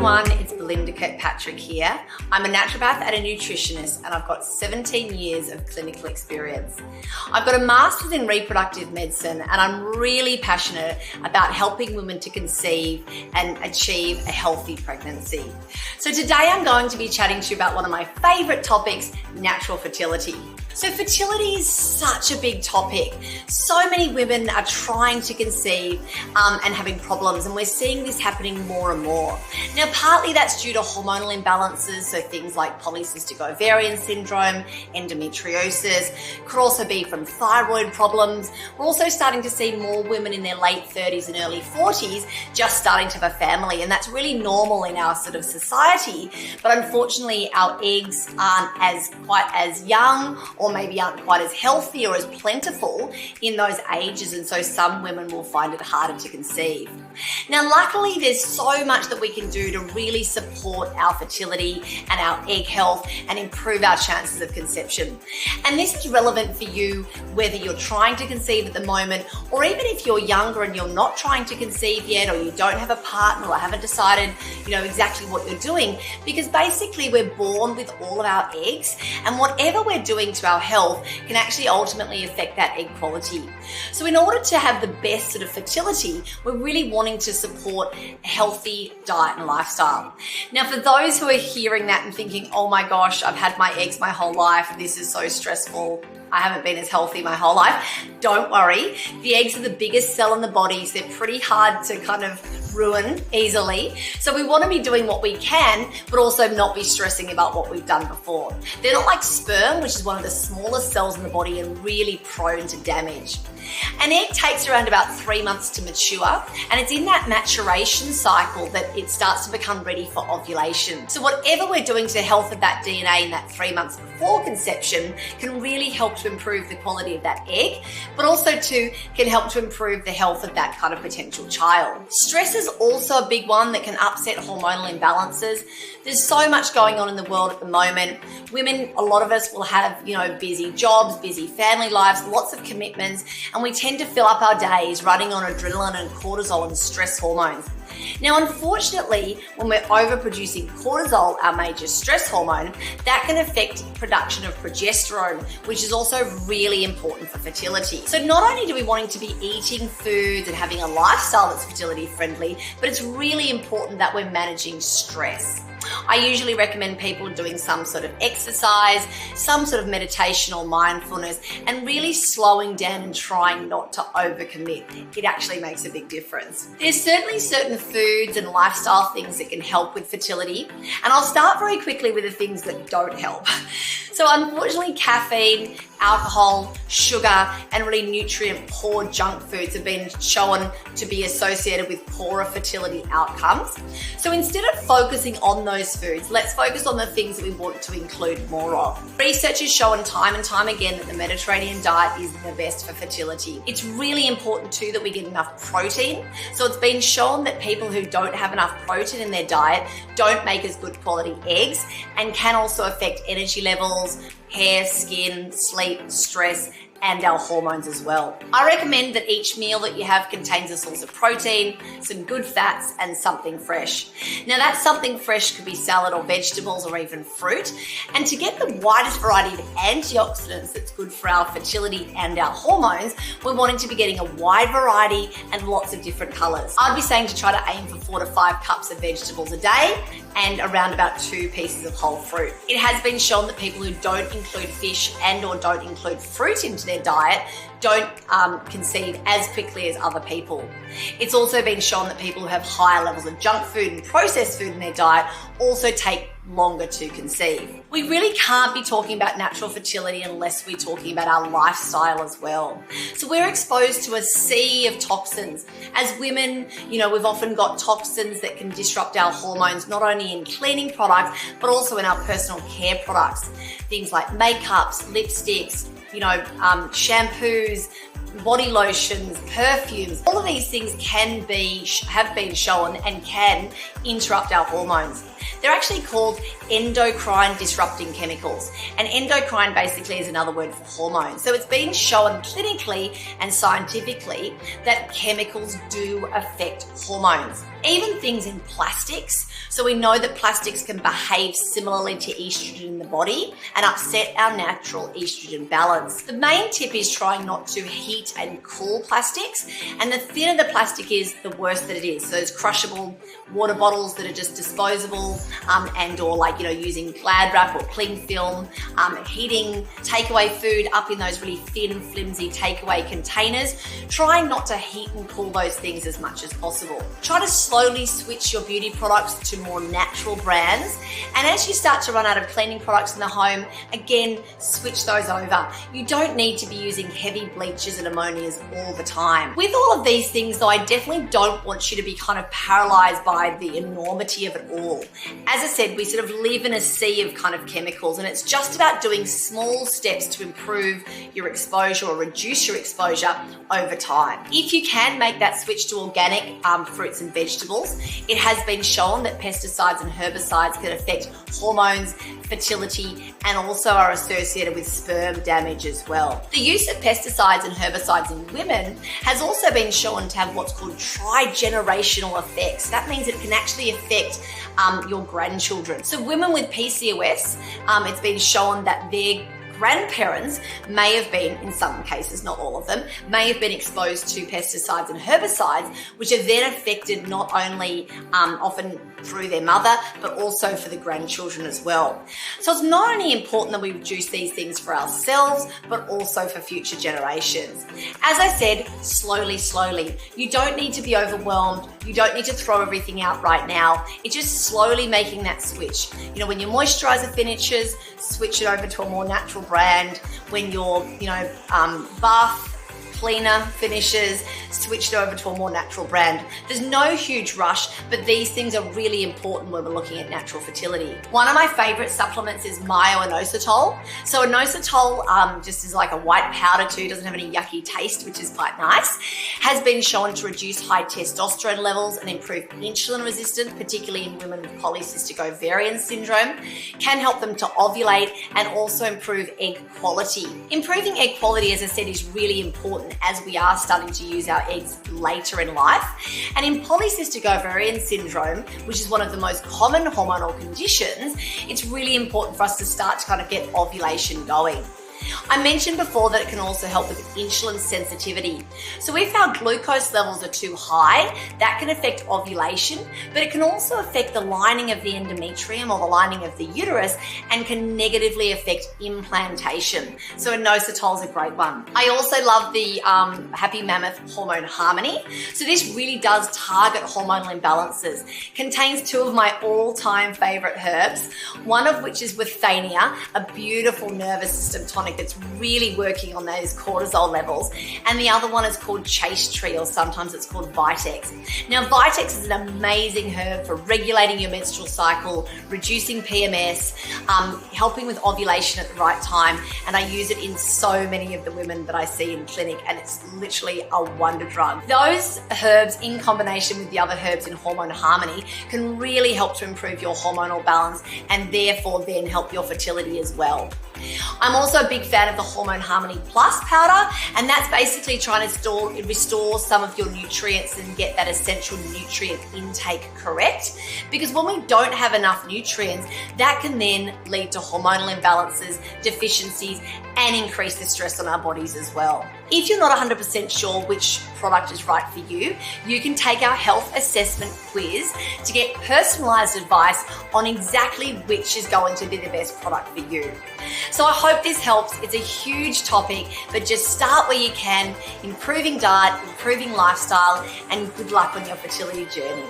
everyone, it's Belinda Kirkpatrick here. I'm a naturopath and a nutritionist, and I've got 17 years of clinical experience. I've got a master's in reproductive medicine, and I'm really passionate about helping women to conceive and achieve a healthy pregnancy. So today I'm going to be chatting to you about one of my favorite topics, natural fertility. So fertility is such a big topic. So many women are trying to conceive and having problems, and we're seeing this happening more and more. Now, partly that's due to hormonal imbalances, so things like polycystic ovarian syndrome, endometriosis, could also be from thyroid problems. We're also starting to see more women in their late 30s and early 40s just starting to have a family, and that's really normal in our sort of society. But unfortunately, our eggs aren't quite as young, or maybe aren't quite as healthy or as plentiful in those ages, and so some women will find it harder to conceive. Now, luckily, there's so much that we can do to really support our fertility and our egg health and improve our chances of conception. And this is relevant for you whether you're trying to conceive at the moment, or even if you're younger and you're not trying to conceive yet, or you don't have a partner or haven't decided, exactly what you're doing, because basically we're born with all of our eggs, and whatever we're doing to our health can actually ultimately affect that egg quality. So in order to have the best sort of fertility, we're really wanting to support a healthy diet and lifestyle. Now, for those who are hearing that and thinking, oh my gosh, I've had my eggs my whole life, this is so stressful, I haven't been as healthy my whole life, don't worry. The eggs are the biggest cell in the body, so they're pretty hard to kind of ruin easily. So we want to be doing what we can, but also not be stressing about what we've done before. They're not like sperm, which is one of the smallest cells in the body and really prone to damage. An egg takes around about 3 months to mature, and it's in that maturation cycle that it starts to become ready for ovulation. So whatever we're doing to the health of that DNA in that 3 months before conception can really help to improve the quality of that egg, but also can help to improve the health of that kind of potential child. Stress is also a big one that can upset hormonal imbalances. There's so much going on in the world at the moment. Women, a lot of us will have, busy jobs, busy family lives, lots of commitments, and we tend to fill up our days running on adrenaline and cortisol and stress hormones. Now, unfortunately, when we're overproducing cortisol, our major stress hormone, that can affect production of progesterone, which is also really important for fertility. So not only do we want to be eating foods and having a lifestyle that's fertility friendly, but it's really important that we're managing stress. I usually recommend people doing some sort of exercise, some sort of meditation or mindfulness, and really slowing down and trying not to overcommit. It actually makes a big difference. There's certainly certain foods and lifestyle things that can help with fertility, and I'll start very quickly with the things that don't help. So unfortunately, caffeine, alcohol, sugar, and really nutrient-poor junk foods have been shown to be associated with poorer fertility outcomes. So instead of focusing on those foods, let's focus on the things that we want to include more of. Research has shown time and time again that the Mediterranean diet is the best for fertility. It's really important too that we get enough protein. So it's been shown that people who don't have enough protein in their diet don't make as good quality eggs, and can also affect energy levels, hair, skin, sleep, stress, and our hormones as well. I recommend that each meal that you have contains a source of protein, some good fats, and something fresh. Now, that something fresh could be salad or vegetables or even fruit. And to get the widest variety of antioxidants that's good for our fertility and our hormones, we're wanting to be getting a wide variety and lots of different colors. I'd be saying to try to aim for 4 to 5 cups of vegetables a day and around about 2 pieces of whole fruit. It has been shown that people who don't include fish and or don't include fruit into their diet don't conceive as quickly as other people. It's also been shown that people who have higher levels of junk food and processed food in their diet also take longer to conceive. We really can't be talking about natural fertility unless we're talking about our lifestyle as well. So we're exposed to a sea of toxins. As women, we've often got toxins that can disrupt our hormones, not only in cleaning products, but also in our personal care products. Things like makeups, lipsticks, shampoos, body lotions, perfumes. All of these things have been shown and can interrupt our hormones. They're actually called endocrine disrupting chemicals. And endocrine basically is another word for hormone. So it's been shown clinically and scientifically that chemicals do affect hormones. even things in plastics. So we know that plastics can behave similarly to estrogen in the body and upset our natural estrogen balance. The main tip is trying not to heat and cool plastics, and the thinner the plastic is, the worse that it is. So those crushable water bottles that are just disposable, and or using Glad wrap or cling film, heating takeaway food up in those really thin, flimsy takeaway containers. Try not to heat and cool those things as much as possible. Try to slowly switch your beauty products to more natural brands. And as you start to run out of cleaning products in the home, again, switch those over. You don't need to be using heavy bleaches and ammonias all the time. With all of these things though, I definitely don't want you to be kind of paralyzed by the enormity of it all. As I said, we sort of live in a sea of kind of chemicals, and it's just about doing small steps to improve your exposure or reduce your exposure over time. If you can make that switch to organic fruits and vegetables, it has been shown that pesticides and herbicides can affect hormones, fertility, and also are associated with sperm damage as well. The use of pesticides and herbicides in women has also been shown to have what's called trigenerational effects. That means it can actually affect your grandchildren. So women with PCOS, it's been shown that their grandparents may have been, in some cases, not all of them, may have been exposed to pesticides and herbicides, which have then affected not only often through their mother, but also for the grandchildren as well. So it's not only important that we reduce these things for ourselves, but also for future generations. As I said, slowly, slowly. You don't need to be overwhelmed. You don't need to throw everything out right now. It's just slowly making that switch. When your moisturizer finishes, switch it over to a more natural brand. When your, bath cleaner finishes, switch it over to a more natural brand. There's no huge rush, but these things are really important when we're looking at natural fertility. One of my favorite supplements is myo-inositol. So inositol just is like a white powder too, doesn't have any yucky taste, which is quite nice. Has been shown to reduce high testosterone levels and improve insulin resistance, particularly in women with polycystic ovarian syndrome. Can help them to ovulate and also improve egg quality. Improving egg quality, as I said, is really important as we are starting to use our eggs later in life. And in polycystic ovarian syndrome, which is one of the most common hormonal conditions, it's really important for us to start to kind of get ovulation going. I mentioned before that it can also help with insulin sensitivity. So if our glucose levels are too high, that can affect ovulation, but it can also affect the lining of the endometrium or the lining of the uterus and can negatively affect implantation. So inositol is a great one. I also love the Happy Mammoth Hormone Harmony. So this really does target hormonal imbalances. Contains two of my all-time favorite herbs, one of which is withania, a beautiful nervous system tonic that's really working on those cortisol levels. And the other one is called Chase Tree, or sometimes it's called Vitex. Now, Vitex is an amazing herb for regulating your menstrual cycle, reducing PMS, helping with ovulation at the right time. And I use it in so many of the women that I see in clinic, and it's literally a wonder drug. Those herbs in combination with the other herbs in Hormone Harmony can really help to improve your hormonal balance and therefore then help your fertility as well. I'm also a big fan of the Hormone Harmony Plus powder, and that's basically trying to restore some of your nutrients and get that essential nutrient intake correct. Because when we don't have enough nutrients, that can then lead to hormonal imbalances, deficiencies, and increase the stress on our bodies as well. If you're not 100% sure which product is right for you, you can take our health assessment quiz to get personalized advice on exactly which is going to be the best product for you. So I hope this helps. It's a huge topic, but just start where you can, improving diet, improving lifestyle, and good luck on your fertility journey.